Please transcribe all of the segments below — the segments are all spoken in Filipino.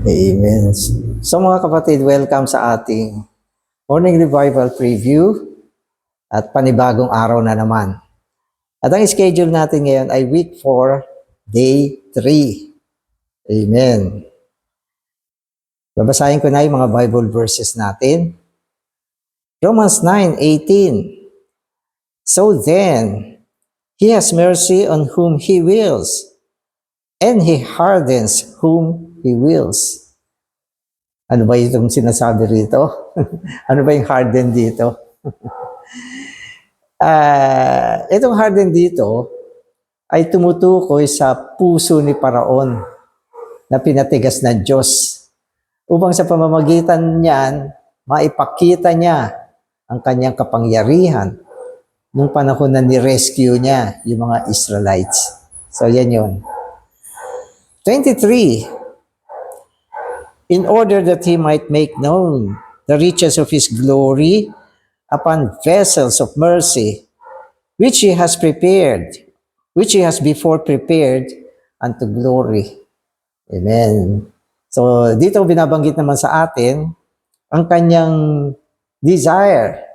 Amen. So mga kapatid, welcome sa ating Morning Revival Preview at panibagong araw na naman. At ang schedule natin ngayon ay Week 4, Day 3. Amen. Babasahin ko na yung mga Bible verses natin. Romans 9:18. So then, He has mercy on whom He wills, and He hardens whom He wills. Ano ba itong sinasabi rito? Ano ba yung harden dito? Itong harden dito ay tumutukoy sa puso ni Paraon na pinatigas ng Diyos upang sa pamamagitan niyan, maipakita niya ang kanyang kapangyarihan nung panahon na ni-rescue niya yung mga Israelites. So yan yun. 23. In order that He might make known the riches of His glory upon vessels of mercy, which He has prepared, which He has before prepared unto glory. Amen. So, dito binabanggit naman sa atin ang kanyang desire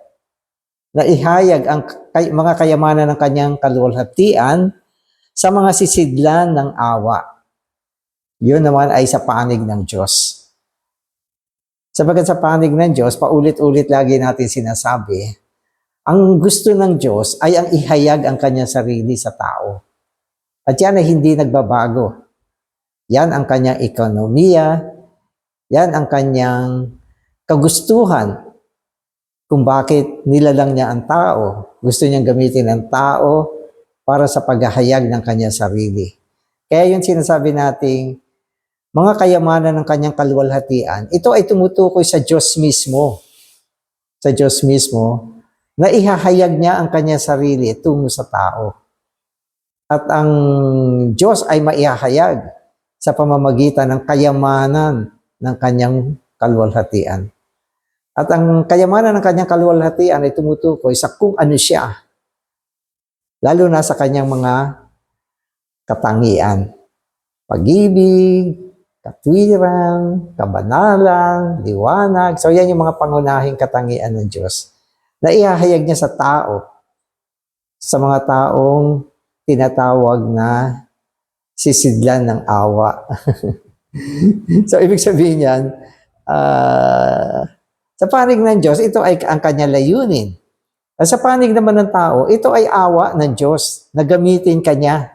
na ihayag ang mga kayamanan ng kanyang kaluwalhatian sa mga sisidlan ng awa. Yun naman ay sa panig ng Diyos. Sapagkat sa panig ng Diyos, paulit-ulit lagi natin sinasabi, ang gusto ng Diyos ay ang ihayag ang kanyang sarili sa tao. At yan ay hindi nagbabago. Yan ang kanyang ekonomiya, yan ang kanyang kagustuhan kung bakit nilalang niya ang tao. Gusto niyang gamitin ang tao para sa paghahayag ng kanyang sarili. Kaya yung sinasabi nating mga kayamanan ng kanyang kaluwalhatian, ito ay tumutukoy sa Diyos mismo. Sa Diyos mismo, na ihahayag niya ang kanyang sarili tungo sa tao. At ang Diyos ay maihahayag sa pamamagitan ng kayamanan ng kanyang kaluwalhatian. At ang kayamanan ng kanyang kaluwalhatian ay tumutukoy sa kung ano siya. Lalo na sa kanyang mga katangian. Pag-ibig, katwiran, kabanalan, liwanag. So yan yung mga pangunahing katangian ng Diyos na ihahayag niya sa tao, sa mga taong tinatawag na sisidlan ng awa. So ibig sabihin yan, sa panig ng Diyos, ito ay ang kanyang layunin. At sa panig naman ng tao, ito ay awa ng Diyos na gamitin kanya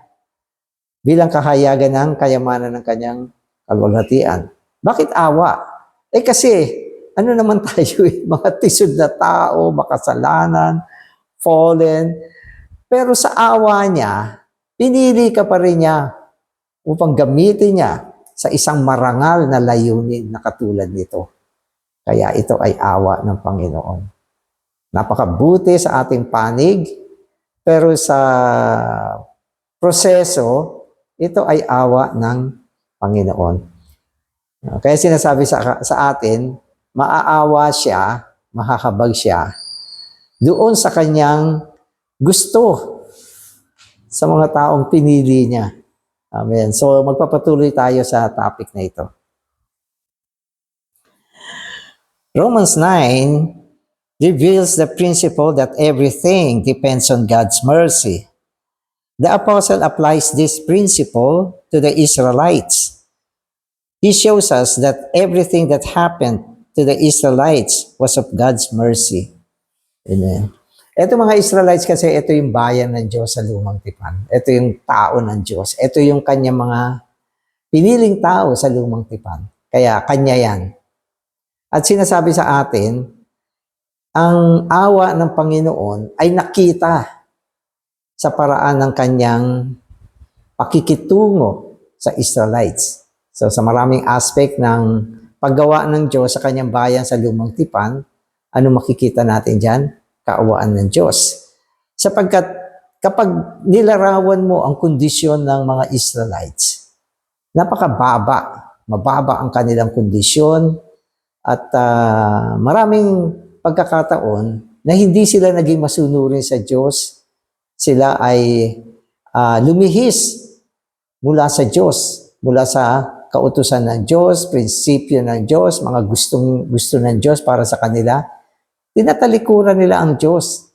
bilang kahayagan ng kayamanan ng kanyang kaluwalhatian. Bakit awa? Kasi, ano naman tayo mga tisod na tao, makasalanan, fallen. Pero sa awa niya, pinili ka pa rin niya upang gamitin niya sa isang marangal na layunin na katulad nito. Kaya ito ay awa ng Panginoon. Napakabuti sa ating panig, pero sa proseso, ito ay awa ng Panginoon. Kaya sinasabi sa atin, maaawa siya, mahahabag siya, doon sa kanyang gusto sa mga taong pinili niya. Amen. So magpapatuloy tayo sa topic na ito. Romans 9 reveals the principle that everything depends on God's mercy. The apostle applies this principle to the Israelites. He shows us that everything that happened to the Israelites was of God's mercy. Amen. Ito mga Israelites kasi, ito yung bayan ng Diyos sa Lumang Tipan. Ito yung tao ng Diyos. Ito yung kanyang mga piniling tao sa Lumang Tipan. Kaya kanya yan. At sinasabi sa atin, ang awa ng Panginoon ay nakita sa paraan ng kanyang pakikitungo sa Israelites. So sa maraming aspect ng paggawa ng Diyos sa kanyang bayan sa Lumang Tipan, ano makikita natin dyan? Kaawaan ng Diyos. Sapagkat kapag nilarawan mo ang kondisyon ng mga Israelites, napakababa. Mababa ang kanilang kondisyon at maraming pagkakataon na hindi sila naging masunurin sa Diyos. Sila ay lumihis mula sa Diyos, mula sa kautusan ng Diyos, prinsipyo ng Diyos, mga gusto ng Diyos para sa kanila, tinatalikuran nila ang Diyos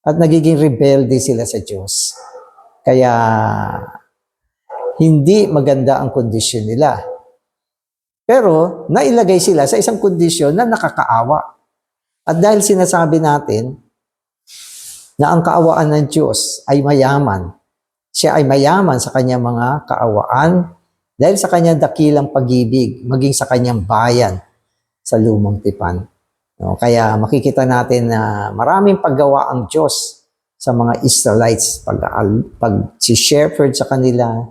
at nagiging rebelde sila sa Diyos. Kaya hindi maganda ang kondisyon nila. Pero nailagay sila sa isang kondisyon na nakakaawa. At dahil sinasabi natin na ang kaawaan ng Diyos ay mayaman, siya ay mayaman sa kanyang mga kaawaan dahil sa kanyang dakilang pag-ibig, maging sa kanyang bayan sa lumang tipan. No, kaya makikita natin na maraming paggawa ang Diyos sa mga Israelites, pag-shepherd sa kanila,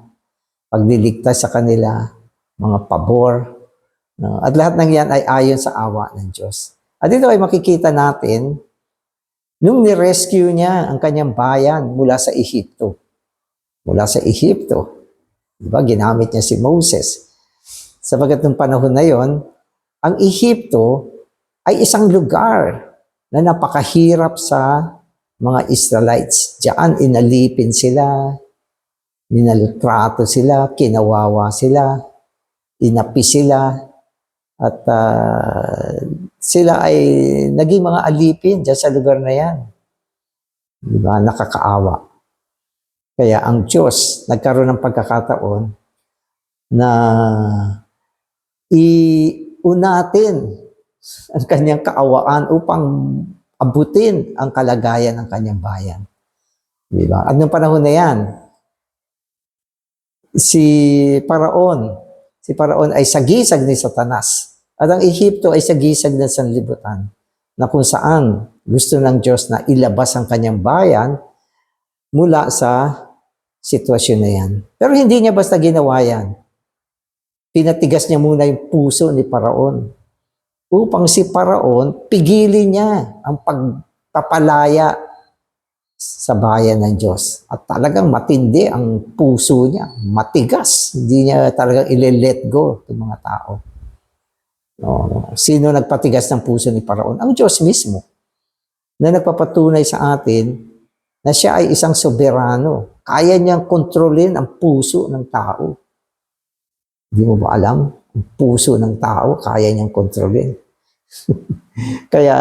pagliligtas sa kanila, mga pabor. No, at lahat ng yan ay ayon sa awa ng Diyos. At dito ay makikita natin nung ni-rescue niya ang kanyang bayan mula sa Ehipto. Mula sa Ehipto. Diba? Ginamit niya si Moses. Sabagat ng panahon na yon, ang Ehipto ay isang lugar na napakahirap sa mga Israelites. Diyan inalipin sila, minaltrato sila, kinawawa sila, inapi sila, at sila ay naging mga alipin dyan sa lugar na yan. Diba? Nakakaawa. Kaya ang Diyos nagkaroon ng pagkakataon na iunatin ang kanyang kaawaan upang abutin ang kalagayan ng kanyang bayan. Diba? At noong panahon na yan, si Paraon ay sagisag ni Satanas. At ang Ehipto ay sagisag ng sanlibutan na kung saan gusto ng Diyos na ilabas ang kanyang bayan mula sa sitwasyon na yan. Pero hindi niya basta ginawa yan. Pinatigas niya muna yung puso ni Paraon upang si Paraon pigilin niya ang pagpapalaya sa bayan ng Diyos. At talagang matindi ang puso niya. Matigas. Hindi niya talagang ile-let go ng mga tao. No. Sino nagpatigas ng puso ni Paraon? Ang Diyos mismo na nagpapatunay sa atin na siya ay isang soberano. Kaya niyang kontrolin ang puso ng tao. Hindi mo ba alam? Ang puso ng tao, kaya niyang kontrolin. Kaya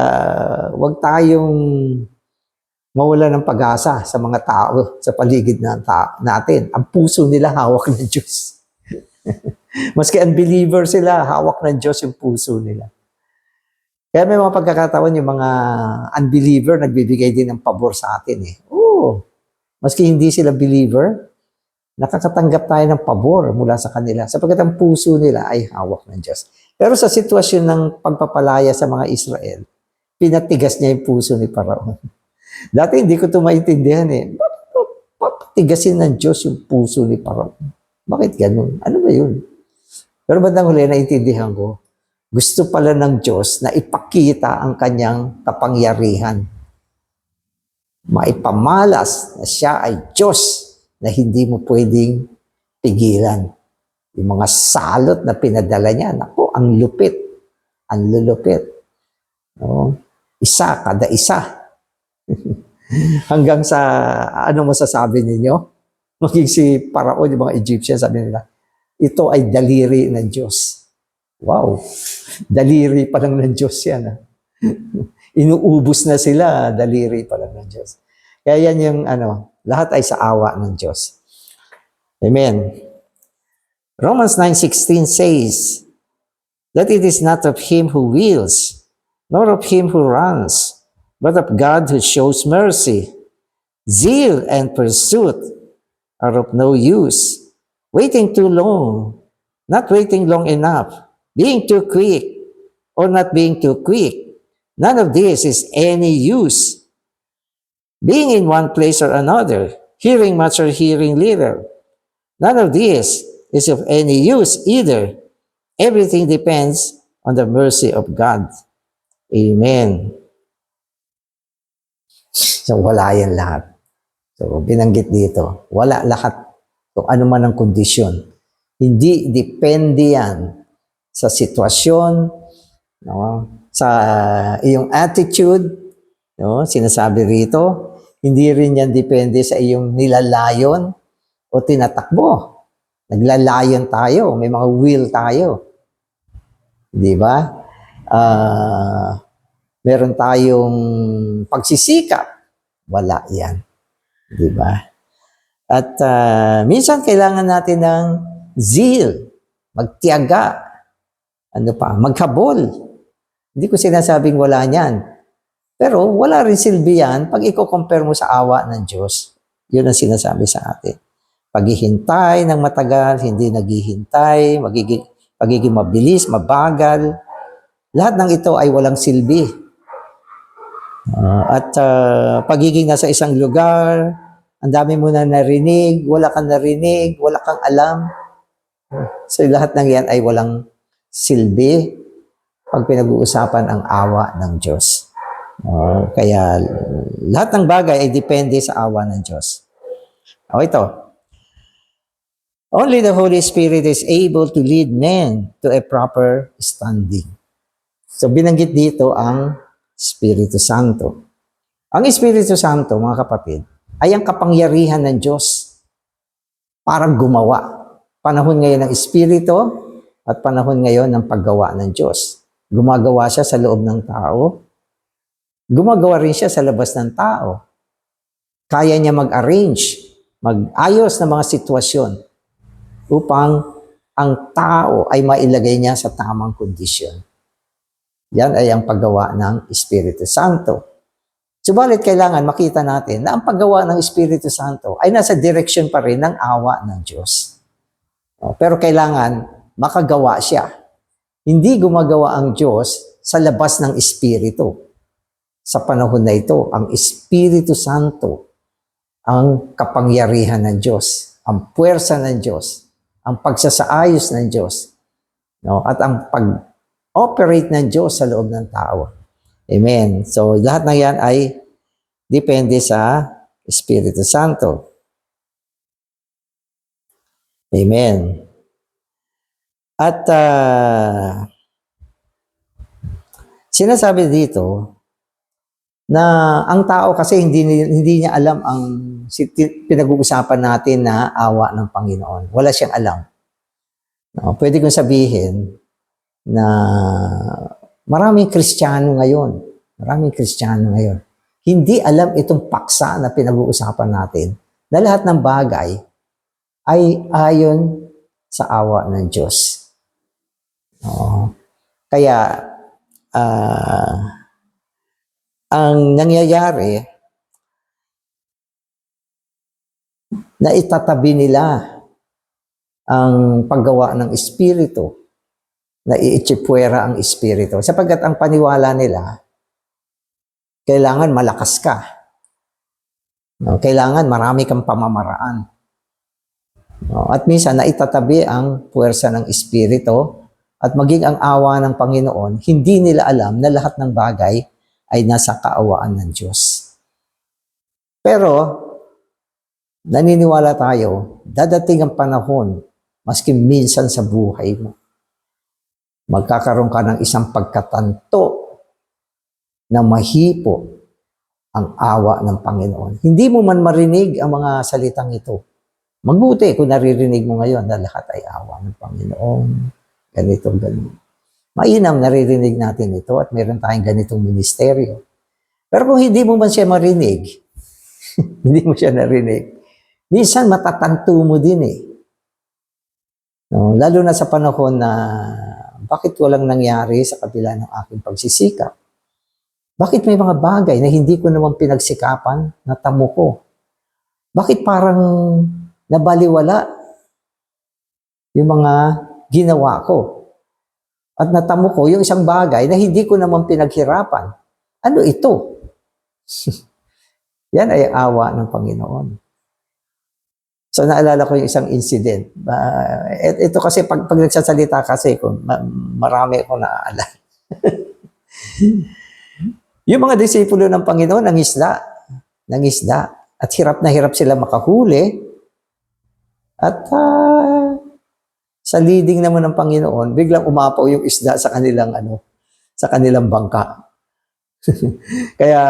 wag tayong mawala ng pag-asa sa mga tao sa paligid natin. Ang puso nila hawak ng Diyos. Maski unbeliever sila, hawak ng Diyos yung puso nila. Kaya may mga pagkakataon yung mga unbeliever nagbibigay din ng pabor sa atin eh. Oo. Maski hindi sila believer, nakakatanggap tayo ng pabor mula sa kanila sapagkat ang puso nila ay hawak ng Diyos. Pero sa sitwasyon ng pagpapalaya sa mga Israel, pinatigas niya yung puso ni Paraon. Dati hindi ko ito maintindihan eh. Bakit papatigasin ng Diyos yung puso ni Paraon? Bakit ganun? Ano ba yun? Pero bandang huli, naintindihan ko, gusto pala ng Diyos na ipakita ang kanyang kapangyarihan. Maipamalas na siya ay Diyos na hindi mo pwedeng pigilan. Yung mga salot na pinadala niya, naku, ang lupit, ang lulupit. No? Isa, kada isa. Hanggang sa, ano masasabi ninyo? Maging si Paraon, yung mga Egyptian, sabi nila, ito ay daliri ng Diyos. Wow, daliri pa lang ng Diyos yan. Inuubos na sila, daliri pa lang ng Diyos. Kaya yan yung lahat ay sa awa ng Diyos. Amen. Romans 9:16 says that it is not of him who wills, nor of him who runs, but of God who shows mercy. Zeal and pursuit are of no use. Waiting too long, not waiting long enough, being too quick, or not being too quick. None of this is any use. Being in one place or another, hearing much or hearing little. None of this is of any use either. Everything depends on the mercy of God. Amen. So, wala yan lahat. So, binanggit dito, wala lahat. Kung ano man ang kondisyon. Hindi depende yan sa sitwasyon, no? Sa iyong attitude, no? Sinasabi rito, hindi rin yan depende sa iyong nilalayon o tinatakbo. Naglalayon tayo, may mga will tayo. Di ba? Meron tayong pagsisikap. Wala yan. Di ba? At minsan kailangan natin ng zeal, magtiyaga, maghabol. Hindi ko sinasabing wala niyan. Pero wala rin silbi yan pag i-compare mo sa awa ng Diyos. Yun ang sinasabi sa atin. Paghihintay ng matagal, hindi naghihintay, pagiging mabilis, mabagal. Lahat ng ito ay walang silbi. At pagiging nasa isang lugar, ang dami mo na narinig, wala kang narinig, wala kang alam. So lahat ng yan ay walang silbi pag pinag-uusapan ang awa ng Diyos. Kaya lahat ng bagay ay depende sa awa ng Diyos. Ito. Only the Holy Spirit is able to lead men to a proper standing. So binanggit dito ang Espiritu Santo. Ang Espiritu Santo, mga kapatid, ay ang kapangyarihan ng Diyos para gumawa. Panahon ngayon ng Espiritu at panahon ngayon ng paggawa ng Diyos. Gumagawa siya sa loob ng tao. Gumagawa rin siya sa labas ng tao. Kaya niya mag-arrange, mag-ayos ng mga sitwasyon upang ang tao ay mailagay niya sa tamang kondisyon. Yan ay ang paggawa ng Espiritu Santo. Subalit kailangan makita natin na ang paggawa ng Espiritu Santo ay nasa direksyon pa rin ng awa ng Diyos. Pero kailangan makagawa siya. Hindi gumagawa ang Diyos sa labas ng Espiritu. Sa panahon na ito, ang Espiritu Santo, ang kapangyarihan ng Diyos, ang puwersa ng Diyos, ang pagsasaayos ng Diyos, at ang pag-operate ng Diyos sa loob ng tao. Amen. So, lahat ng yan ay depende sa Espiritu Santo. Amen. At sinasabi dito na ang tao kasi hindi niya alam ang pinag-uusapan natin na awa ng Panginoon. Wala siyang alam. Pwede kong sabihin na maraming Kristiyano ngayon, hindi alam itong paksa na pinag-uusapan natin na lahat ng bagay ay ayon sa awa ng Diyos. Kaya, ang nangyayari, na itatabi nila ang paggawa ng Espiritu, na iitsipwera ang Espiritu. Sapagkat ang paniwala nila, kailangan malakas ka. Kailangan marami kang pamamaraan. At minsan, naitatabi ang puwersa ng Espiritu at maging ang awa ng Panginoon, hindi nila alam na lahat ng bagay ay nasa kaawaan ng Diyos. Pero, naniniwala tayo, dadating ang panahon, maski minsan sa buhay mo, magkakaroon ka ng isang pagkatanto na mahipo ang awa ng Panginoon. Hindi mo man marinig ang mga salitang ito. Mabuti kung naririnig mo ngayon na lahat ay awa ng Panginoon. Ganito, ganito. Mainam naririnig natin ito at meron tayong ganitong ministeryo. Pero kung hindi mo man siya marinig, hindi mo siya narinig, minsan matatanto mo din eh. Lalo na sa panahon na bakit walang nangyari sa kabila ng aking pagsisikap? Bakit may mga bagay na hindi ko naman pinagsikapan na tamo ko? Bakit parang nabaliwala yung mga ginawa ko? At natamo ko yung isang bagay na hindi ko naman pinaghirapan. Ano ito? Yan ay awa ng Panginoon. So naalala ko yung isang incident. Ito kasi pag nagsasalita kasi marami akong naaalala. Yung mga disipulo ng Panginoon nangisda at hirap na hirap sila makahuli. At sa leading naman ng Panginoon, biglang umapaw yung isda sa kanilang bangka. Kaya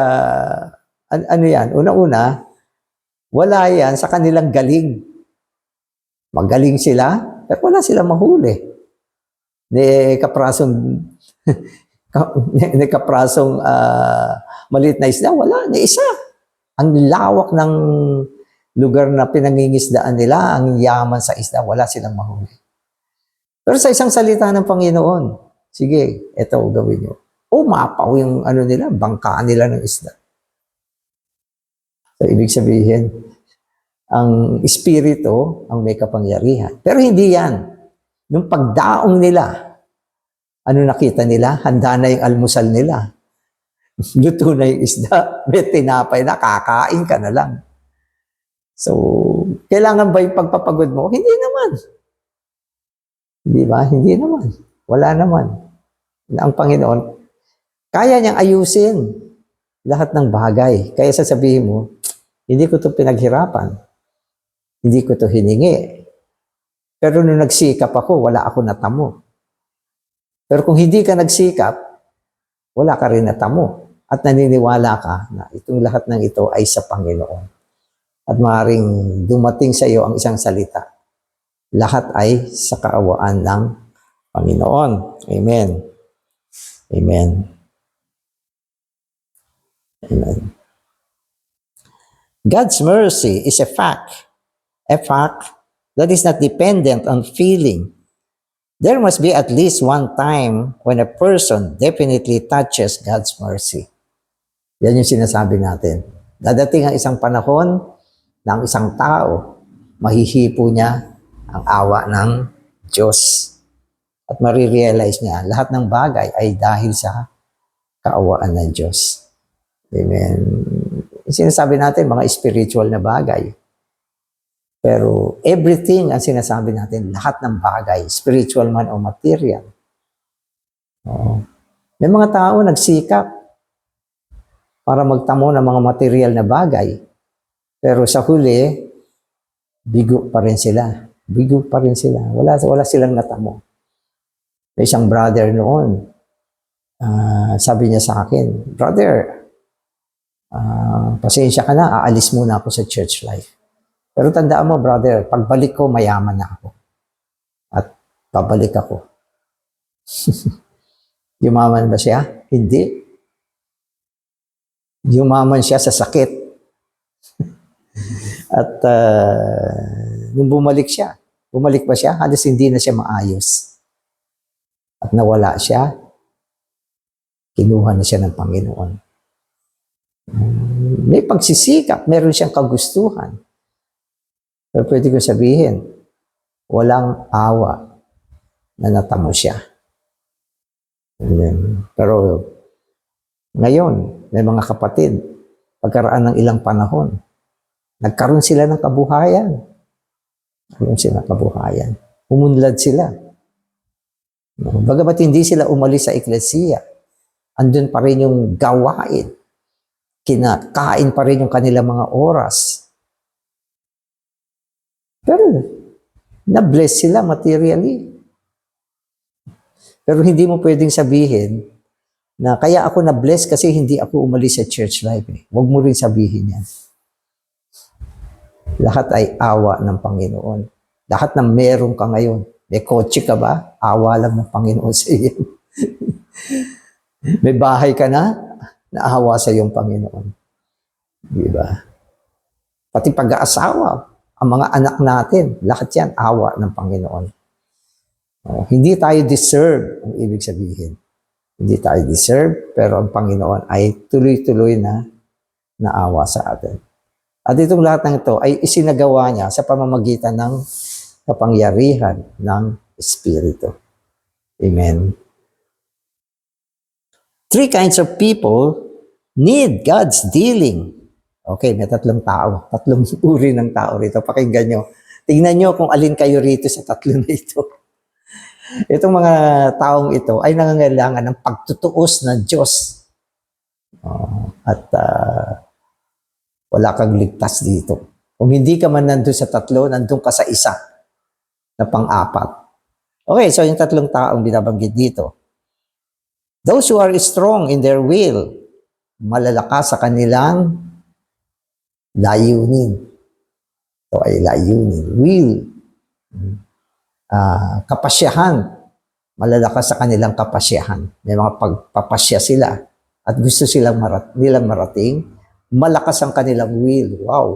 ano yan? Una-una, wala yan sa kanilang galing. Magaling sila, pero wala silang mahuli. Ni kaprasong ni kaprasong maliit na isda, wala, ni isa. Ang lawak ng lugar na pinangingisdaan nila, ang yaman sa isda, wala silang mahuli. Pero sa isang salita ng Panginoon, sige, eto gawin nyo. Umapaw yung nila, bangkaan nila ng isda. So, ibig sabihin, ang espiritu ang may kapangyarihan. Pero hindi yan. Nung pagdaong nila, ano nakita nila? Handa na yung almusal nila. Luto na yung isda, may tinapay na, kakain ka na lang. So, kailangan ba yung pagpapagod mo? Hindi naman. Di ba? Hindi naman. Wala naman. Ang Panginoon, kaya niyang ayusin lahat ng bagay. Kaya sasabihin mo, hindi ko ito pinaghirapan. Hindi ko ito hiningi. Pero nung nagsikap ako, wala ako natamo. Pero kung hindi ka nagsikap, wala ka rin natamo. At naniniwala ka na itong lahat ng ito ay sa Panginoon. At maaaring dumating sa iyo ang isang salita. Lahat ay sa kaawaan ng Panginoon. Amen. Amen. Amen. God's mercy is a fact that is not dependent on feeling. There must be at least one time when a person definitely touches God's mercy. Yan yung sinasabi natin. Dadating ang isang panahon na ang isang tao, mahihipo niya ang awa ng Diyos. At marirealize niya, lahat ng bagay ay dahil sa kaawaan ng Diyos. Amen. Sinasabi natin, mga spiritual na bagay. Pero everything ang sinasabi natin, lahat ng bagay, spiritual man o material. May mga tao nagsikap para magtamo ng mga material na bagay. Pero sa huli, bigo pa rin sila. Bigo pa rin sila. Wala silang natamo. May isang brother noon, sabi niya sa akin, "Brother, pasensya ka na, aalis muna ako sa church life. Pero tandaan mo, brother, pagbalik ko, mayaman na ako. At babalik ako." Yumaman ba siya? Hindi. Yumaman siya sa sakit. At nung bumalik ba siya? Halos hindi na siya maayos. At nawala siya, kinuha na siya ng Panginoon. May pagsisikap, meron siyang kagustuhan. Pero pwede ko sabihin, walang awa na natamo siya. Pero ngayon, may mga kapatid, pagkaraan ng ilang panahon, nagkaroon sila ng kabuhayan. Umunlad sila. Bagamat hindi sila umalis sa eklesiya, andun pa rin yung gawain. Kinakain pa rin yung kanilang mga oras. Pero, na-bless sila materially. Pero hindi mo pwedeng sabihin na kaya ako na-bless kasi hindi ako umalis sa church life. Huwag mo rin sabihin yan. Lahat ay awa ng Panginoon. Lahat ng meron ka ngayon. May kotse ka ba? Awa lang ng Panginoon sa iyo. May bahay ka na? Naawa sa iyong Panginoon. Di ba? Pati pag-aasawa, ang mga anak natin, lahat yan, awa ng Panginoon. Hindi tayo deserve, ang ibig sabihin. Hindi tayo deserve, pero ang Panginoon ay tuloy-tuloy na naawa sa atin. At itong lahat ng ito ay isinagawa niya sa pamamagitan ng kapangyarihan ng Espiritu. Amen. 3 kinds of people need God's dealing. Okay, may 3 tao. 3 uri ng tao rito. Pakinggan nyo. Tingnan nyo kung alin kayo rito sa 3 na ito. Itong mga taong ito ay nangangailangan ng pagtutuos ng Diyos. At wala kang ligtas dito. Kung hindi ka man nandun sa 3, nandun ka sa 1 na pang-4. Okay, so yung 3 taong binabanggit dito. Those who are strong in their will, malalakas sa kanilang layunin. Ito ay layunin. Will. Kapasyahan. Malalakas sa kanilang kapasyahan. May mga pagpapasya sila at gusto nilang marating. Malakas ang kanilang will. Wow.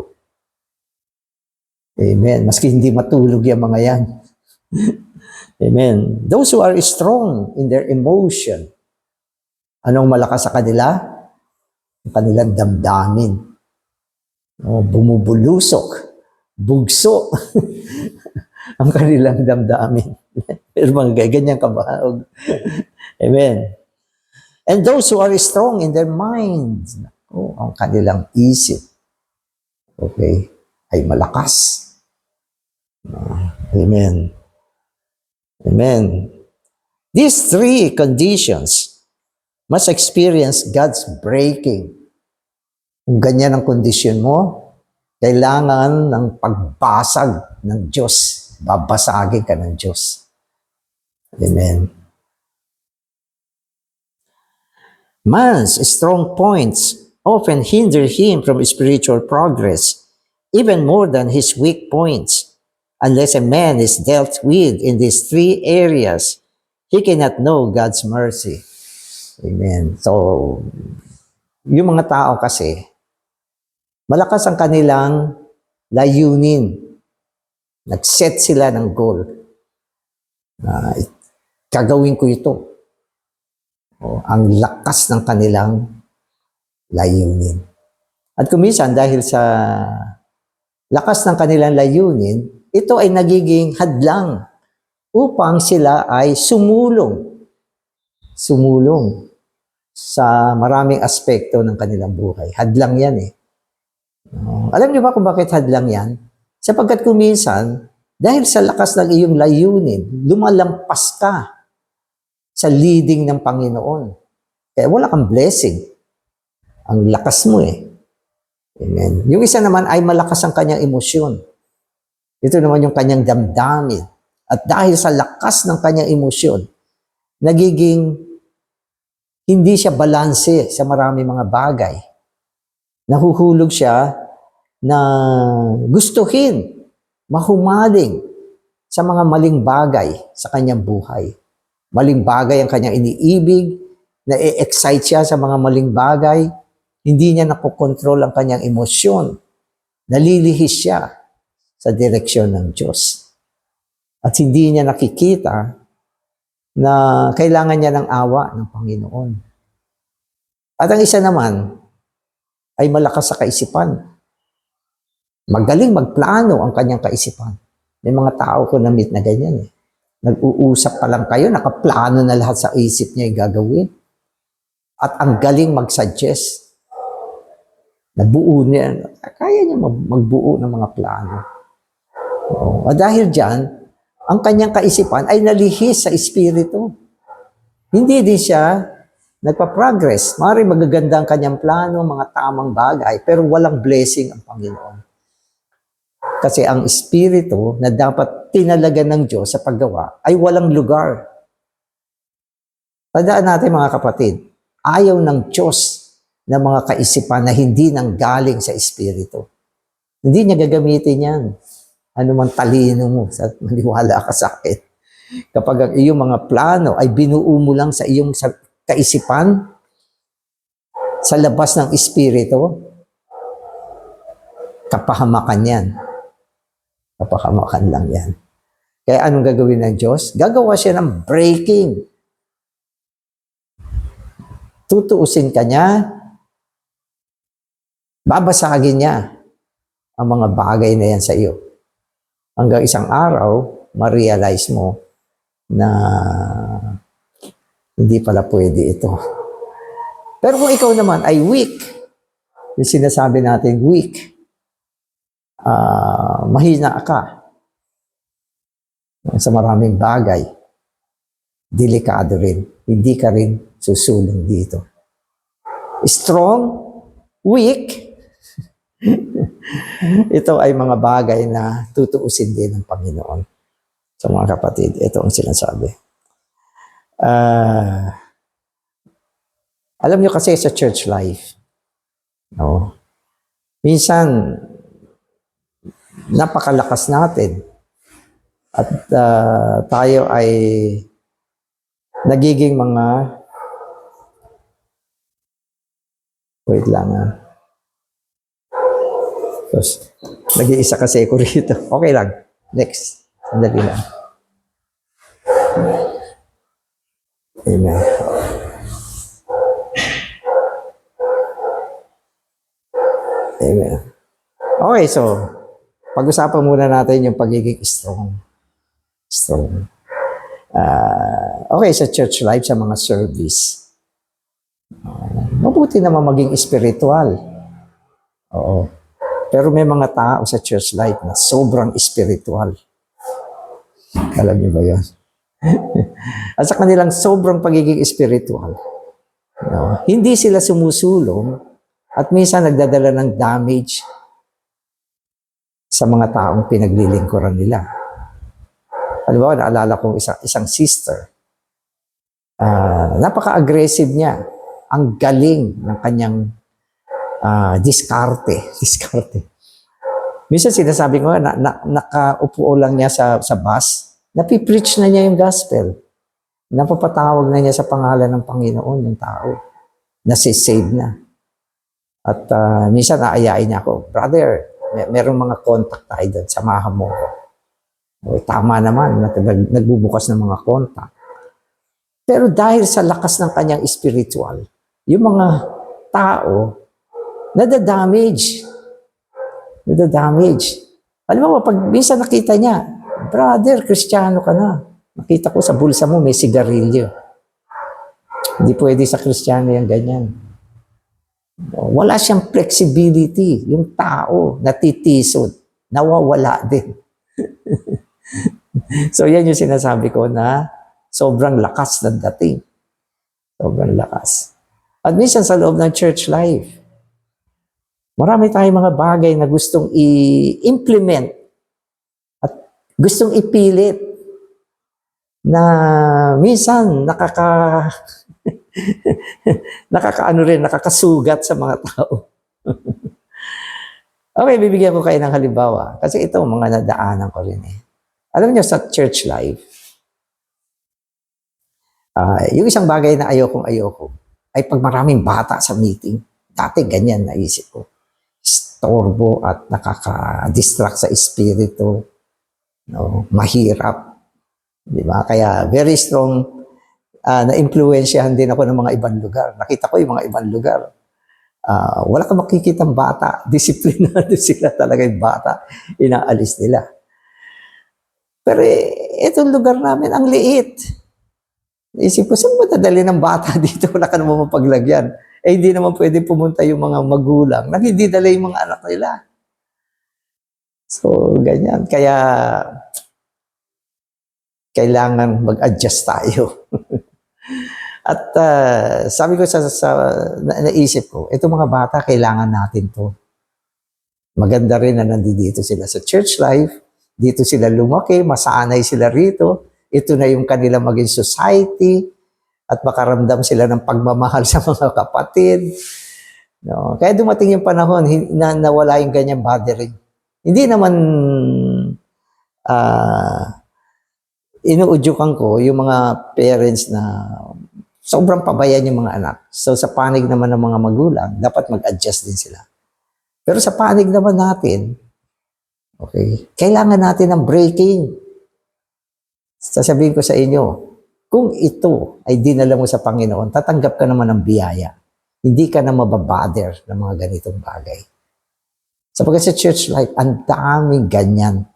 Amen. Maski hindi matulog yung mga yan. Amen. Those who are strong in their emotion. Anong malakas sa kanila? Ang kanilang damdamin. Bumubulusok. Bugso. Ang kanilang damdamin. Pero mga ganyan kabahog. Amen. And those who are strong in their minds, ang kanilang isip, okay, ay malakas. Amen. Amen. These three conditions must experience God's breaking. Kung ganyan ang kondisyon mo, kailangan ng pagbasag ng Diyos. Babasagin ka ng Diyos. Amen. Man's strong points often hinder him from spiritual progress, even more than his weak points. Unless a man is dealt with in these three areas, he cannot know God's mercy. Amen. So, yung mga tao kasi, malakas ang kanilang layunin. Nag-set sila ng goal. Gagawin ko ito. Ang lakas ng kanilang layunin. At kuminsan dahil sa lakas ng kanilang layunin, ito ay nagiging hadlang upang sila ay sumulong sa maraming aspekto ng kanilang buhay. Hadlang yan eh. Alam niyo ba kung bakit hadlang yan? Sapagkat kuminsan, dahil sa lakas ng iyong layunin, lumalampas ka sa leading ng Panginoon. Kaya wala kang blessing. Ang lakas mo eh. Amen. Yung isa naman ay malakas ang kanyang emosyon. Ito naman yung kanyang damdamin. At dahil sa lakas ng kanyang emosyon, nagiging hindi siya balanse sa marami mga bagay. Nahuhulog siya na gustuhin, mahumaling sa mga maling bagay sa kanyang buhay. Maling bagay ang kanyang iniibig, na-excite siya sa mga maling bagay, hindi niya nakokontrol ang kanyang emosyon, nalilihis siya sa direksyon ng Diyos. At hindi niya nakikita na kailangan niya ng awa ng Panginoon. At ang isa naman ay malakas sa kaisipan. Magaling magplano ang kanyang kaisipan. May mga tao ko na-meet na ganyan eh. Nag-uusap pa lang kayo, nakaplano na lahat sa isip niya yung gagawin. At ang galing mag-suggest. Nabuo niya, kaya niya magbuo ng mga plano. At dahil dyan, ang kanyang kaisipan ay nalihis sa espiritu. Hindi din siya nagpa-progress. Maaaring magaganda ang kanyang plano, mga tamang bagay, pero walang blessing ang Panginoon. Kasi ang espiritu na dapat tinalagan ng Diyos sa paggawa ay walang lugar. Tandaan natin mga kapatid, ayaw ng Diyos ng mga kaisipan na hindi nanggaling sa espiritu. Hindi niya gagamitin yan. Ano man talino mo, maniwala ka sa akin. Kapag ang iyong mga plano ay binuo mo lang sa iyong kaisipan, sa labas ng espiritu, kapahamakan yan. Kapahamakan lang yan. Kaya anong gagawin ng Diyos? Gagawa siya ng breaking. Tutuusin ka niya, babasagin niya ang mga bagay na yan sa iyo. Hanggang isang araw, ma-realize mo na hindi pala pwede ito. Pero kung ikaw naman ay weak, yung sinasabi natin weak, mahina ka sa maraming bagay, delikado rin. Hindi ka rin susulong dito. Strong, weak, ito ay mga bagay na tutuusin din ng Panginoon. Sa mga kapatid, ito ang sinasabi. Alam nyo kasi sa church life, no? Minsan, napakalakas natin. At tayo ay nagiging mga, wait lang Tapos, nag-iisa kasi ako rito. Okay lang. Next. Sandali lang. Amen. Amen. Okay, so, pag-usapan muna natin yung pagiging strong. Strong. Okay, sa church life, sa mga service. Mabuti naman maging spiritual. Oo. Pero may mga tao sa church life na sobrang spiritual. Alam niyo ba yun? At sa kanilang sobrang pagiging spiritual, no, hindi sila sumusulong at minsan nagdadala ng damage sa mga taong pinaglilingkuran nila. Alam mo, naalala ko isang sister. Napaka-aggressive niya. Ang galing ng kanyang diskarte. Minsan sinasabi ko, nakaupo lang niya sa bus, napipreach na niya yung gospel. Napapatawag na niya sa pangalan ng Panginoon yung tao. Nasisave na. At minsan aayain niya ako, brother, merong mga contact tayo doon, samahan mo ko. Tama naman, nagbubukas ng mga contact. Pero dahil sa lakas ng kanyang spiritual, yung mga tao, nadadamage. Alam mo, pag minsan nakita niya, brother, Kristiyano ka na. Nakita ko sa bulsa mo may sigarilyo. Hindi pwede sa Kristiyano yung ganyan. Wala siyang flexibility. Yung tao, natitisod, nawawala din. So yan yung sinasabi ko na sobrang lakas ng dating. Sobrang lakas. At minsan sa loob ng church life, marami tayong mga bagay na gustong i-implement at gustong ipilit na minsan nakakasugat sa mga tao. Okay, bibigyan ko kayo ng halimbawa. Kasi ito, mga nadaanan ko rin eh. Alam niyo, sa church life, yung isang bagay na ayoko ay pag maraming bata sa meeting. Dati ganyan naisip ko. Storbo at nakaka-distract sa espiritu. No? Mahirap. Di ba? Kaya very strong na-influensyahan din ako ng mga ibang lugar. Nakita ko yung mga ibang lugar. Wala kang makikitang bata. Disiplinado sila talaga yung bata. Inaalis nila. Pero itong lugar namin, ang liit. Isip ko, saan matadali ng bata dito? Wala ka naman mapaglagyan. Hindi naman pwede pumunta yung mga magulang na hindi dala yung mga anak nila. So, ganyan. Kaya, kailangan mag-adjust tayo. At sabi ko naisip ko, itong mga bata, kailangan natin to. Maganda rin na nandito sila sa church life. Dito sila lumaki, masanay sila rito. Ito na yung kanila maging society. At makaramdam sila ng pagmamahal sa mga kapatid. No? Kaya dumating yung panahon na nawala yung ganyang bothering. Hindi naman inuudyukan ko yung mga parents na sobrang pabayaan yung mga anak. So sa panig naman ng mga magulang, dapat mag-adjust din sila. Pero sa panig naman natin, okay, kailangan natin ng breaking. Sasabihin ko sa inyo, kung ito ay dinala mo sa Panginoon, tatanggap ka naman ng biyaya. Hindi ka na mababader ng mga ganitong bagay. Sapagkat sa church life, ang daming ganyan.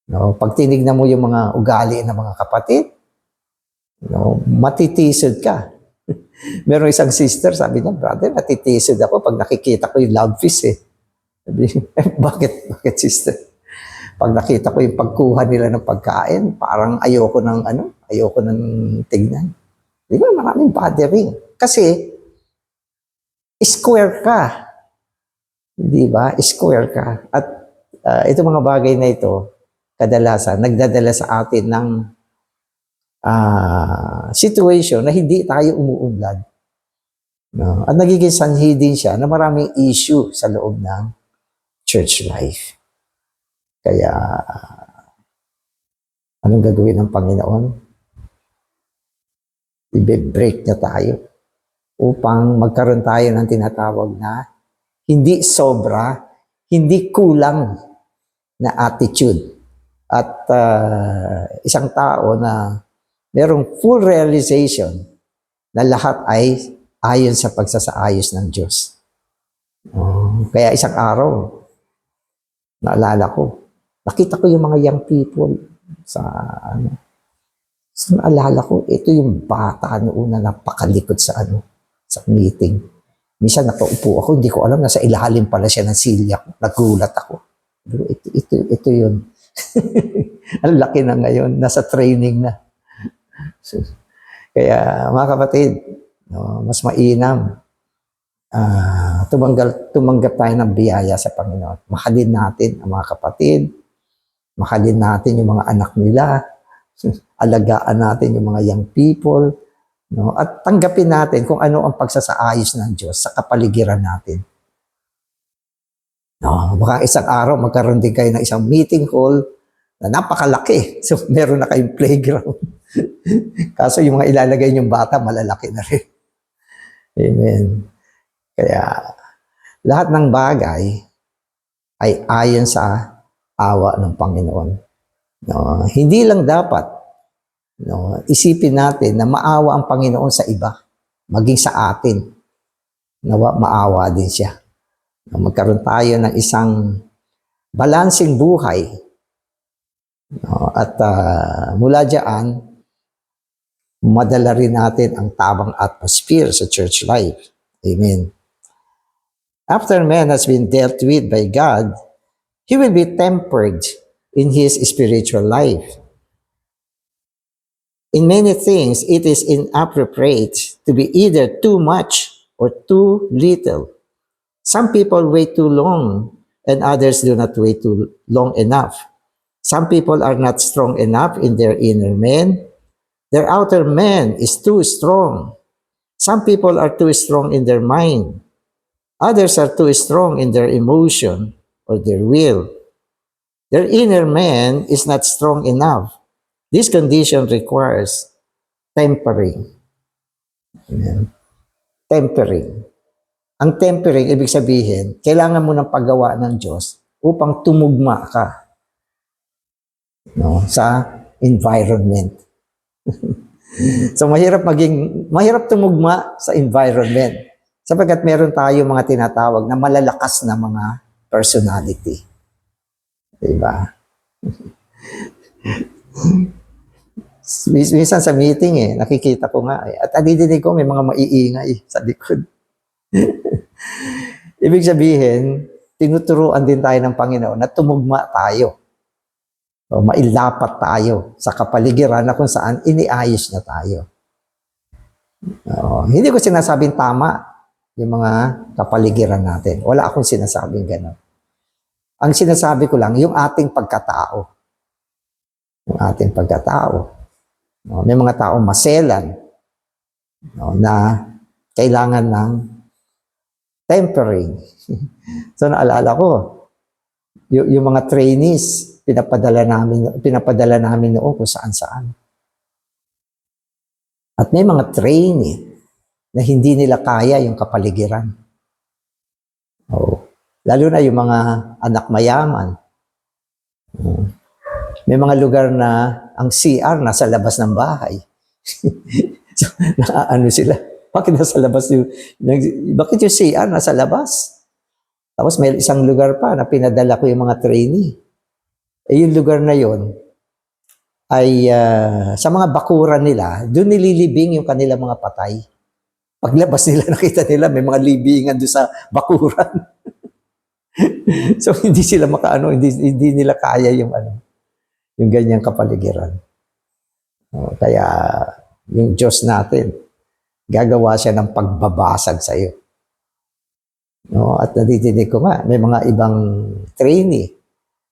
No? Pag tinignan mo yung mga ugali ng mga kapatid, no, matitisod ka. Meron isang sister, sabi niya, brother, natitisod ako pag nakikita ko yung love feast eh. Sabi niya, bakit sister? Pag nakita ko yung pagkuha nila ng pagkain, parang ayoko ng tignan. Di ba? Maraming bothering. Kasi, square ka. Di ba? Square ka. At itong mga bagay na ito, kadalasan, nagdadala sa atin ng situation na hindi tayo umuunlad. No? At nagiging sanhi din siya na maraming issue sa loob ng church life. Kaya, Anong gagawin ng Panginoon? I-break niya tayo upang magkaroon tayo ng tinatawag na hindi sobra, hindi kulang na attitude. At isang tao na merong full realization na lahat ay ayon sa pagsasaayos ng Diyos. Kaya isang araw, naalala ko, nakita ko yung mga young people sa naalala ko, ito yung bata noon na napakalikot sa sa meeting. Minsan nakaupo ako, hindi ko alam, nasa ilalim pala siya ng silya ko. Nagulat ako. Pero ito yun. Ang laki na ngayon, nasa training na. Kaya mga kapatid, mas mainam. Tumanggap tayo ng biyaya sa Panginoon. Mahalin natin ang mga kapatid. Mahalin natin yung mga anak nila. Alagaan natin yung mga young people. At tanggapin natin kung ano ang pagsasaayos ng Diyos sa kapaligiran natin. Baka isang araw magkaroon din kayo ng isang meeting hall na napakalaki. So meron na kayong playground. Kaso yung mga ilalagay niyong bata, malalaki na rin. Amen. Kaya lahat ng bagay ay ayon sa awa ng Panginoon. Hindi lang dapat isipin natin na maawa ang Panginoon sa iba, maging sa atin. Maawa din siya. Magkaroon tayo ng isang balansing buhay. At mula diyan, madala rin natin ang tamang atmosphere sa church life. Amen. After man has been dealt with by God, he will be tempered in his spiritual life. In many things, it is inappropriate to be either too much or too little. Some people wait too long, and others do not wait too long enough. Some people are not strong enough in their inner man. Their outer man is too strong. Some people are too strong in their mind. Others are too strong in their emotion or their will. Their inner man is not strong enough. This condition requires tempering. Amen. Tempering. Ang tempering, ibig sabihin, kailangan mo ng paggawa ng Diyos upang tumugma ka sa environment. So mahirap tumugma sa environment sapagkat meron tayo mga tinatawag na malalakas na mga personality. Diba? Minsan sa meeting nakikita ko nga at adidinig ko may mga maiingay sa likod. Ibig sabihin, tinuturuan din tayo ng Panginoon na tumugma tayo. O mailapat tayo sa kapaligiran na kung saan iniayos niya tayo. Hindi ko sinasabing tama yung mga kapaligiran natin. Wala akong sinasabing gano'n. Ang sinasabi ko lang, yung ating pagkatao. Yung ating pagkatao. May mga taong maselan na kailangan ng tempering. So naalala ko, yung mga trainees, pinapadala namin noon kung saan-saan. At may mga trainee na hindi nila kaya yung kapaligiran. Lalo na yung mga anak mayaman. May mga lugar na ang CR nasa labas ng bahay. So, ano sila? Bakit nasa labas bakit yung CR nasa labas? Tapos may isang lugar pa na pinadala ko yung mga trainee. Yung lugar na yon ay sa mga bakuran nila, doon nililibing yung kanilang mga patay. Paglabas nila, nakita nila may mga libingan doon sa bakuran. So hindi sila hindi nila kaya yung ganyang kapaligiran. Kaya yung Diyos natin, gagawa siya ng pagbabasag sa iyo. At nadidinig ko nga, may mga ibang trainee,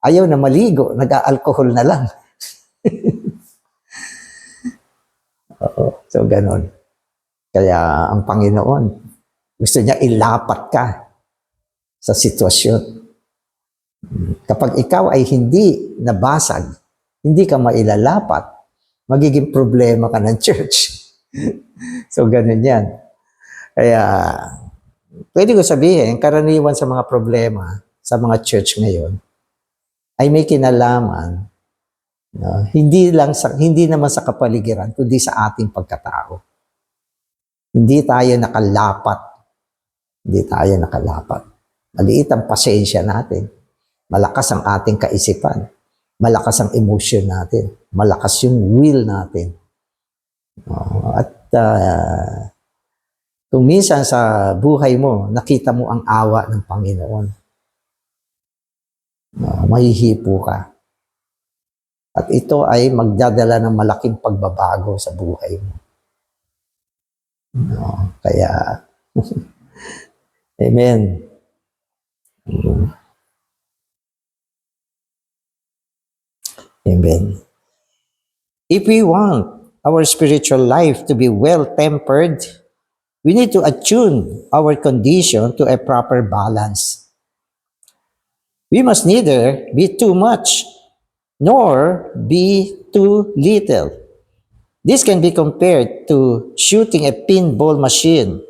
ayaw na maligo, nag-aalkohol na lang. So ganon. Kaya ang Panginoon, gusto niya ilapat ka sa sitwasyon. Kapag ikaw ay hindi nabasag hindi ka mailalapat. Magiging problema ka ng church. So, ganun yan. Kaya, pwede ko sabihin, karaniwan sa mga problema sa mga church ngayon ay may kinalaman, no? Hindi naman sa kapaligiran, kundi sa ating pagkatao. Hindi tayo nakalapat. Hindi tayo nakalapat. Maliit ang pasensya natin. Malakas ang ating kaisipan. Malakas ang emotion natin. Malakas yung will natin. At kung minsan sa buhay mo, nakita mo ang awa ng Panginoon, mahihipo ka. At ito ay magdadala ng malaking pagbabago sa buhay mo. Kaya, amen. Amen. If we want our spiritual life to be well-tempered, we need to attune our condition to a proper balance. We must neither be too much nor be too little. This can be compared to shooting a pinball machine.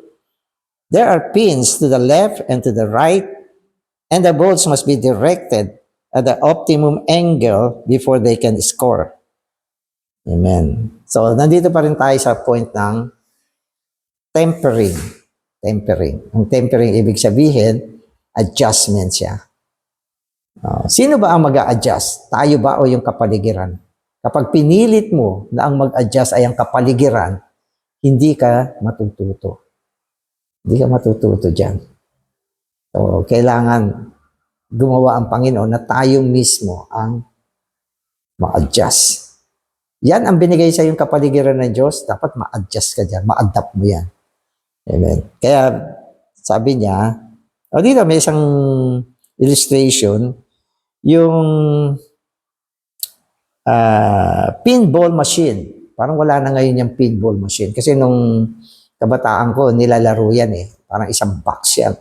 There are pins to the left and to the right, and the balls must be directed at the optimum angle before they can score. Amen. So, nandito pa rin tayo sa point ng tempering. Tempering. Ang tempering, ibig sabihin, adjustment siya. Sino ba ang mag-a-adjust? Tayo ba o yung kapaligiran? Kapag pinilit mo na ang mag-adjust ay ang kapaligiran, hindi ka matututo. Hindi ka matututo dyan. So, kailangan gumawa ang Panginoon na tayo mismo ang ma-adjust. Yan ang binigay sa yung kapaligiran ng Diyos, dapat ma-adjust ka dyan, ma-adapt mo yan. Amen. Kaya sabi niya, dito may isang illustration, yung pinball machine. Parang wala na ngayon yung pinball machine. Kasi nung kabataan ko, nilalaro yan eh. Parang isang box yan.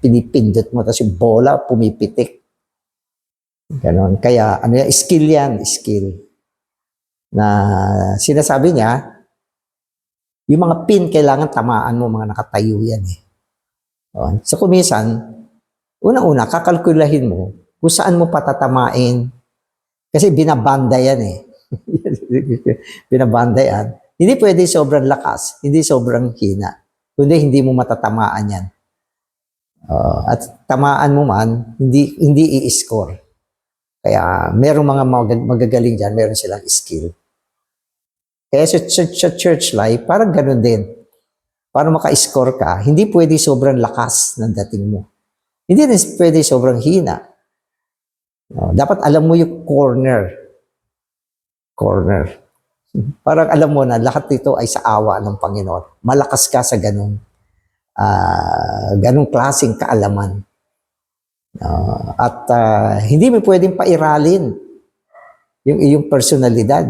Pinipindot mo, tapos yung bola, pumipitik. Ganon. Kaya, ano yan, skill yan, skill. Na sinasabi niya, yung mga pin, kailangan tamaan mo, mga nakatayo yan eh. So, kumisan, unang-una, kakalkulahin mo kung saan mo patatamain. Kasi binabanda yan eh. Binabanda yan. Hindi pwede sobrang lakas, hindi sobrang hina. Kundi hindi mo matatamaan yan. At tamaan mo man, hindi i-score. Kaya merong mga magagaling dyan, meron silang skill. Kaya sa church life, parang ganun din. Para maka-score ka, hindi pwede sobrang lakas ng dating mo. Hindi rin pwede sobrang hina. Dapat alam mo yung corner. Corner. Parang alam mo na lahat nito ay sa awa ng Panginoon. Malakas ka sa ganung klaseng kaalaman. At hindi mo pwedeng pairalin yung iyong personalidad.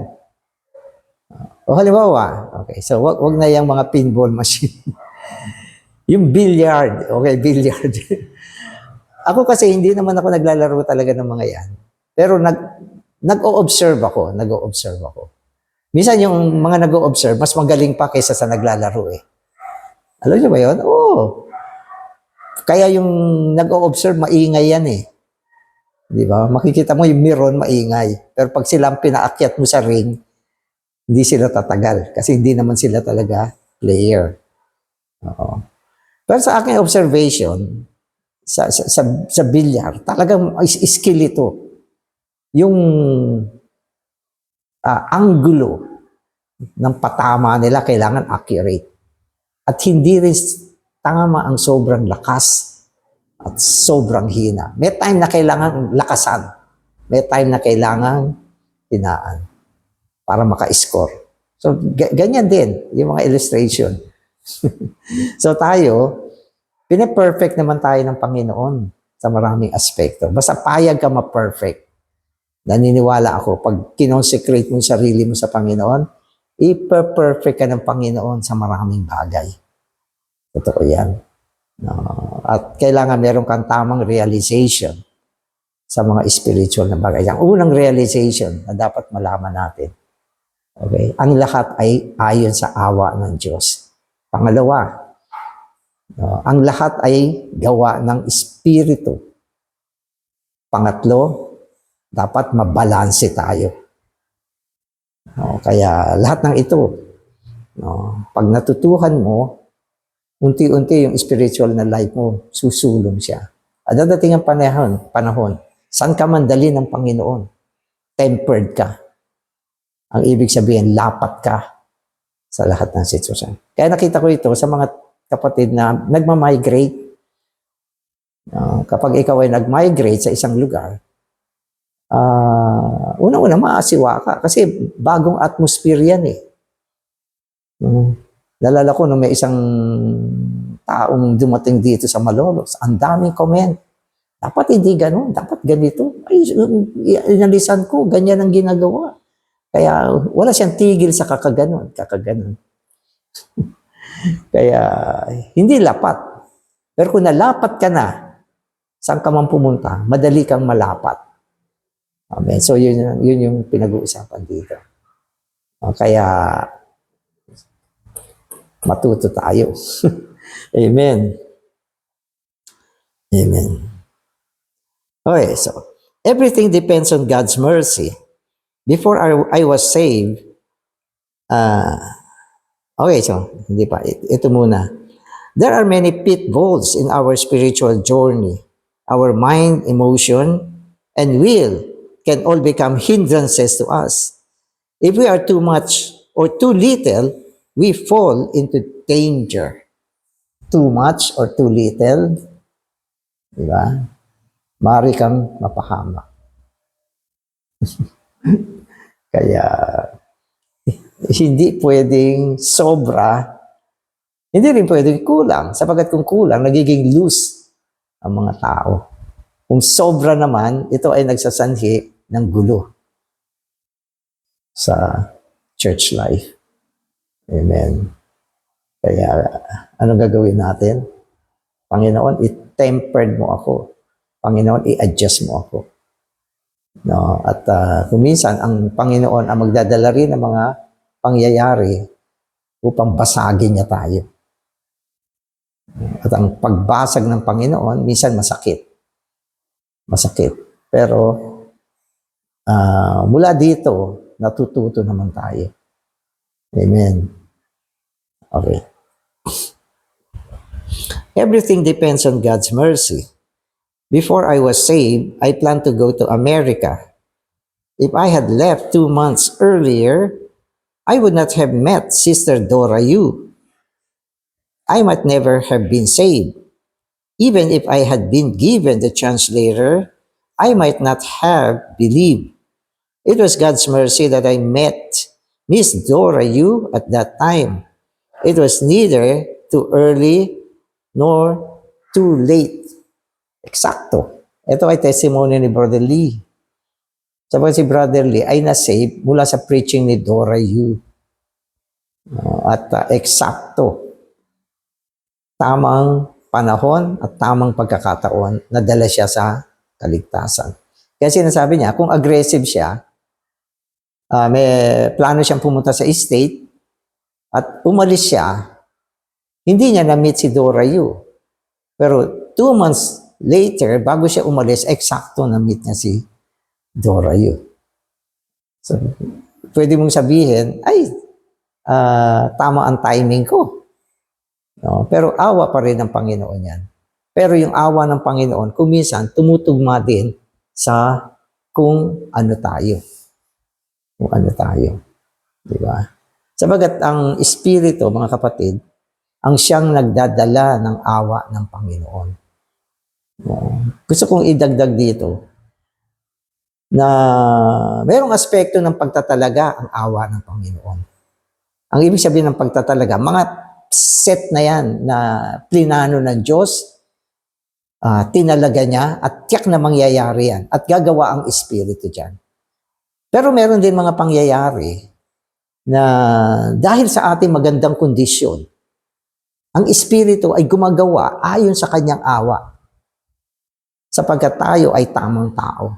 Halimbawa, okay, so wag na yung mga pinball machine. Yung billiard, okay, billiard. Ako kasi hindi naman ako naglalaro talaga ng mga yan. Pero nag-o-observe ako. Minsan yung mga nag-o-observe, mas magaling pa kaysa sa naglalaro eh. Alam niyo ba yun? Oo. Kaya yung nag-o-observe, maingay yan eh. Di ba? Makikita mo yung miron, maingay. Pero pag silang pinaakyat mo sa ring, hindi sila tatagal. Kasi hindi naman sila talaga player. Oo. Pero sa aking observation, sa bilyar, talagang skill ito. Yung angulo ng patama nila kailangan accurate. At hindi rin tama ang sobrang lakas at sobrang hina. May time na kailangan lakasan. May time na kailangan hinaan para maka-score. So, ganyan din yung mga illustration. So tayo, pinaperfect naman tayo ng Panginoon sa maraming aspekto. Basta payag ka ma-perfect. Naniniwala ako, pag kinonsecrate mo yung sarili mo sa Panginoon, ipa-perfect ka ng Panginoon sa maraming bagay. Totoo yan. At kailangan meron kang tamang realization sa mga spiritual na bagay. Ang unang realization na dapat malaman natin, okay, ang lahat ay ayon sa awa ng Diyos. Pangalawa, no, ang lahat ay gawa ng Espiritu. Pangatlo, dapat mabalanse tayo. No, kaya lahat ng ito, no, pag natutuhan mo, unti-unti yung spiritual na life mo, susulong siya. At dadating ang panahon, saan ka man dali ng Panginoon, tempered ka. Ang ibig sabihin, lapat ka sa lahat ng sitwasyon. Kaya nakita ko ito sa mga kapatid na nagmamigrate. Kapag ikaw ay nag-migrate sa isang lugar, una-una maasiwa ka kasi bagong atmosphere yan eh. Nalala ko nung may isang taong dumating dito sa Malolos, ang daming comment. Dapat hindi ganun, dapat ganito. Ay, inalisan ko, ganyan ang ginagawa. Kaya wala siyang tigil sa kakaganon. Kaya hindi lapat. Pero kung nalapat ka na, saan ka man pumunta, madali kang malapat. Amen. So yun yung pinag-uusapan dito. Kaya matuto tayo. Amen. Amen. Okay, so everything depends on God's mercy. Before I was saved, okay, so hindi pa, ito muna. There are many pitfalls in our spiritual journey. Our mind, emotion, and will can all become hindrances to us. If we are too much or too little, we fall into danger. Too much or too little, di ba? Maaari kang mapahamak. Kaya, hindi pwedeng sobra, hindi rin pwedeng kulang. Sapagkat kung kulang, nagiging loose ang mga tao. Kung sobra naman, ito ay nagsasanhi ng gulo sa church life. Amen. Kaya, anong gagawin natin? Panginoon, i-tempered mo ako. Panginoon, i-adjust mo ako. No? At kung minsan, ang Panginoon ang magdadala rin ng mga pangyayari upang basagin niya tayo. At ang pagbasag ng Panginoon, minsan masakit. Masakit. Pero, mula dito, natututo naman tayo. Amen. Okay. Everything depends on God's mercy. Before I was saved, I planned to go to America. If I had left 2 months earlier, I would not have met Sister Dora Yu. I might never have been saved. Even if I had been given the chance later, I might not have believed. It was God's mercy that I met Miss Dora Yu at that time. It was neither too early nor too late. Eksakto. Ito ay testimony ni Brother Lee. Sabi si Brother Lee ay na-save mula sa preaching ni Dora Yu. At eksakto. Tamang panahon at tamang pagkakataon na dala siya sa kaligtasan. Kaya sinasabi niya, kung aggressive siya, may plano siyang pumunta sa estate at umalis siya, hindi niya na-meet si Dora Yu. Pero 2 months later, bago siya umalis, eksakto na-meet niya si Dora Yu. So, pwede mong sabihin, ay, tama ang timing ko. No? Pero awa pa rin ng Panginoon yan. Pero yung awa ng Panginoon, kuminsan, tumutugma din sa kung ano tayo. Kung ano tayo. Diba? Sabagat ang Espiritu, mga kapatid, ang siyang nagdadala ng awa ng Panginoon. Gusto kong idagdag dito na mayroong aspekto ng pagtatalaga ang awa ng Panginoon. Ang ibig sabihin ng pagtatalaga, mga set na yan na plinano ng Diyos, tinalaga niya at tiyak na mangyayari yan at gagawa ang Espiritu dyan. Pero meron din mga pangyayari na dahil sa ating magandang kondisyon, ang Espiritu ay gumagawa ayon sa kanyang awa. sapagkat tayo ay tamang tao.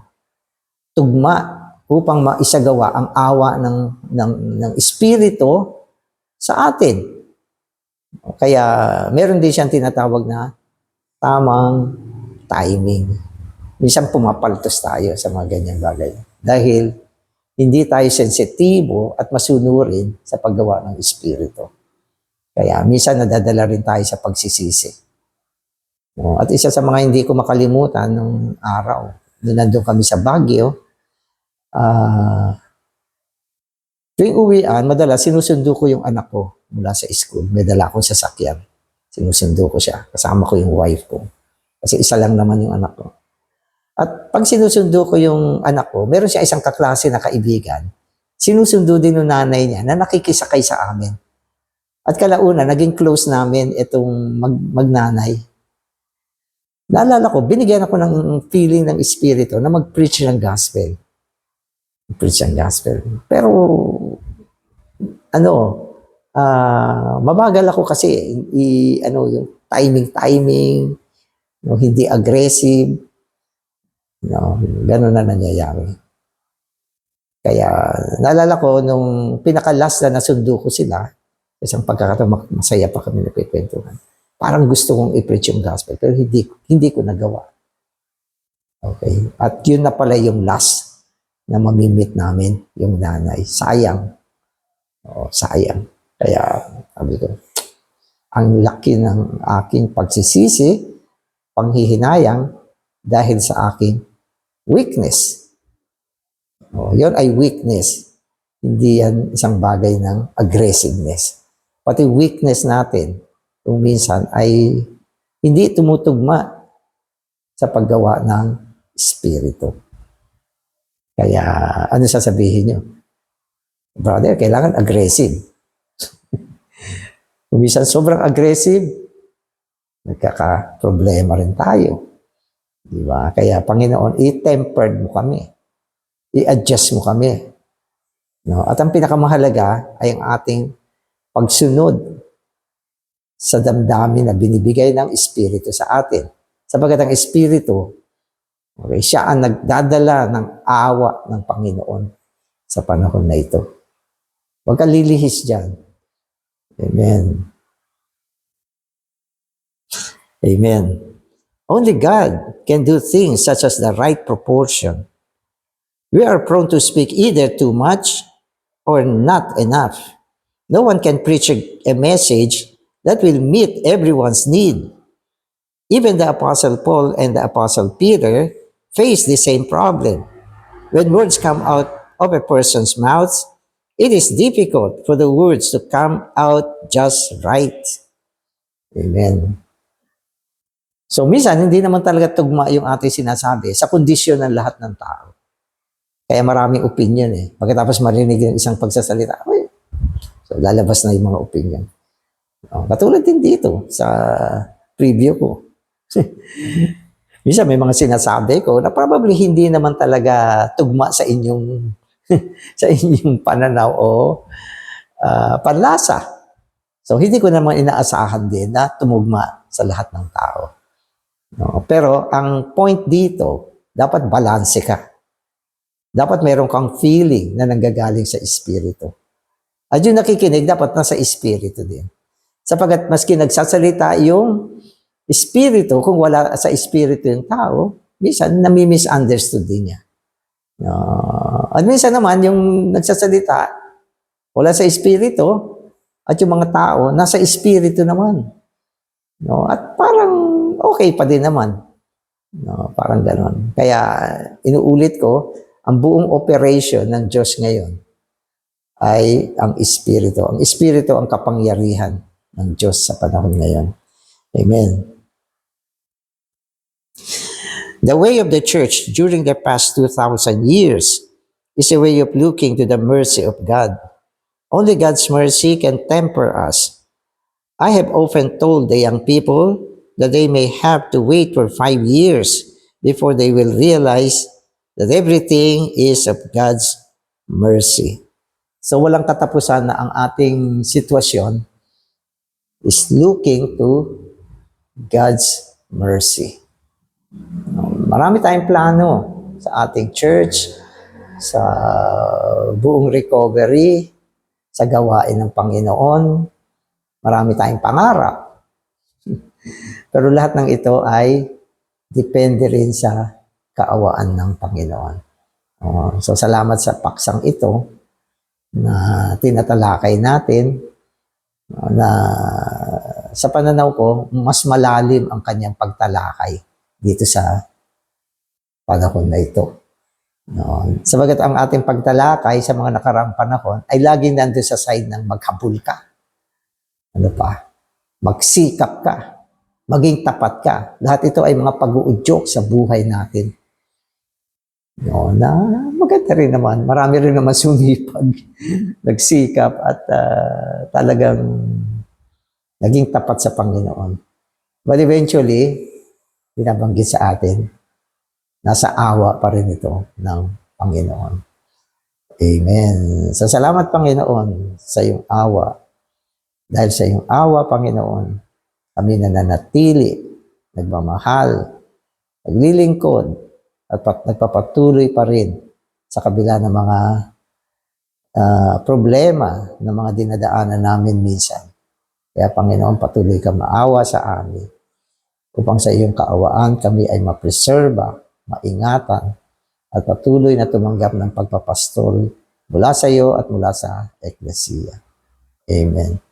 Tugma upang maisagawa ang awa ng Espiritu sa atin. Kaya meron din siyang tinatawag na tamang timing. Minsan pumapaltos tayo sa mga ganyang bagay. Dahil hindi tayo sensitibo at masunurin sa paggawa ng Espiritu. Kaya minsan nadadala rin tayo sa pagsisisi. At isa sa mga hindi ko makalimutan nung araw, nung nandun kami sa Baguio, tuwing uwian, madalas sinusundo ko yung anak ko mula sa school. May dala akong sasakyan. Sinusundo ko siya. Kasama ko yung wife ko. Kasi isa lang naman yung anak ko. At pag sinusundo ko yung anak ko, meron siya isang kaklase na kaibigan. Sinusundo din ng nanay niya na nakikisakay sa amin. At kalauna, naging close namin itong magnanay. Naalala ko, binigyan ako ng feeling ng Espiritu na mag-preach ng gospel. Preach ng gospel. Pero, mabagal ako kasi, yung timing, hindi aggressive, gano'n na nangyayari. Kaya, naalala ko, nung pinakalas na nasundo ko sila, isang pagkakataon, masaya pa kami nagkikwentuhan. Parang gusto kong i-preach yung gospel, pero hindi ko nagawa. Okay? At yun na pala yung last na mamimit namin, yung nanay. Sayang. Sayang. Kaya, sabi ko, ang laki ng aking pagsisisi, panghihinayang, dahil sa aking weakness. Yun ay weakness. Hindi yan isang bagay ng aggressiveness. Pati weakness natin, kung minsan ay hindi tumutugma sa paggawa ng Espiritu. Kaya, ano sasabihin nyo? Brother, kailangan aggressive. Kung minsan sobrang aggressive, nagkaka-problema rin tayo. Diba? Kaya, Panginoon, i-tempered mo kami. I-adjust mo kami. At ang pinakamahalaga ay ang ating pagsunod sa damdamin na binibigay ng Espiritu sa atin. Sapagat ang Espiritu, siya ang nagdadala ng awa ng Panginoon sa panahon na ito. Huwag kang lilihis dyan. Amen. Amen. Only God can do things such as the right proportion. We are prone to speak either too much or not enough. No one can preach a message that will meet everyone's need. Even the Apostle Paul and the Apostle Peter face the same problem. When words come out of a person's mouth, it is difficult for the words to come out just right. Amen. So, minsan, hindi naman talaga tugma yung ating sinasabi sa kondisyon ng lahat ng tao. Kaya maraming opinion eh. Pagkatapos marinig yung isang pagsasalita, so lalabas na yung mga opinion. Katulad din dito sa preview ko. Minsan may mga sinasabi ko na probably hindi naman talaga tugma sa inyong sa inyong pananaw o panlasa. So hindi ko naman inaasahan din na tumugma sa lahat ng tao. Pero ang point dito, dapat balanse ka. Dapat mayroon kang feeling na nanggagaling sa Espiritu. At yung nakikinig, dapat nasa Espiritu din. Sapagat maski nagsasalita yung Espiritu, kung wala sa Espiritu yung tao, minsan nami-misunderstood din niya. At minsan naman, yung nagsasalita, wala sa Espiritu, at yung mga tao, nasa Espiritu naman. At parang okay pa din naman. Parang ganon. Kaya inuulit ko, ang buong operation ng Diyos ngayon ay ang Espiritu. Ang Espiritu ang kapangyarihan ng Diyos sa panahon ngayon. Amen. The way of the church during the past 2,000 years is a way of looking to the mercy of God. Only God's mercy can temper us. I have often told the young people that they may have to wait for 5 years before they will realize that everything is of God's mercy. So walang katapusan na ang ating sitwasyon is looking to God's mercy. Marami tayong plano sa ating church, sa buong recovery, sa gawain ng Panginoon. Marami tayong pangarap. Pero lahat ng ito ay depende rin sa kaawaan ng Panginoon. So salamat sa paksang ito na tinatalakay natin, na sa pananaw ko, mas malalim ang kanyang pagtalakay dito sa panahon na ito. Sabagat ang ating pagtalakay sa mga nakaraang panahon ay laging nandun sa side ng maghabol ka. Ano pa? Magsikap ka. Maging tapat ka. Lahat ito ay mga pag-uudyok sa buhay natin. Na maganda rin naman. Marami rin naman sumipag. Nagsikap at talagang naging tapat sa Panginoon. But eventually, binabanggit sa atin, nasa awa pa rin ito ng Panginoon. Amen. So salamat Panginoon sa iyong awa. Dahil sa iyong awa, Panginoon, kami nananatili, nagmamahal, naglilingkod, at nagpapatuloy pa rin sa kabila ng mga problema ng mga dinadaanan namin minsan. Kaya Panginoon, patuloy ka maawa sa amin upang sa iyong kaawaan kami ay mapreserba, maingatan, at patuloy na tumanggap ng pagpapastol mula sa iyo at mula sa Eklesiya. Amen.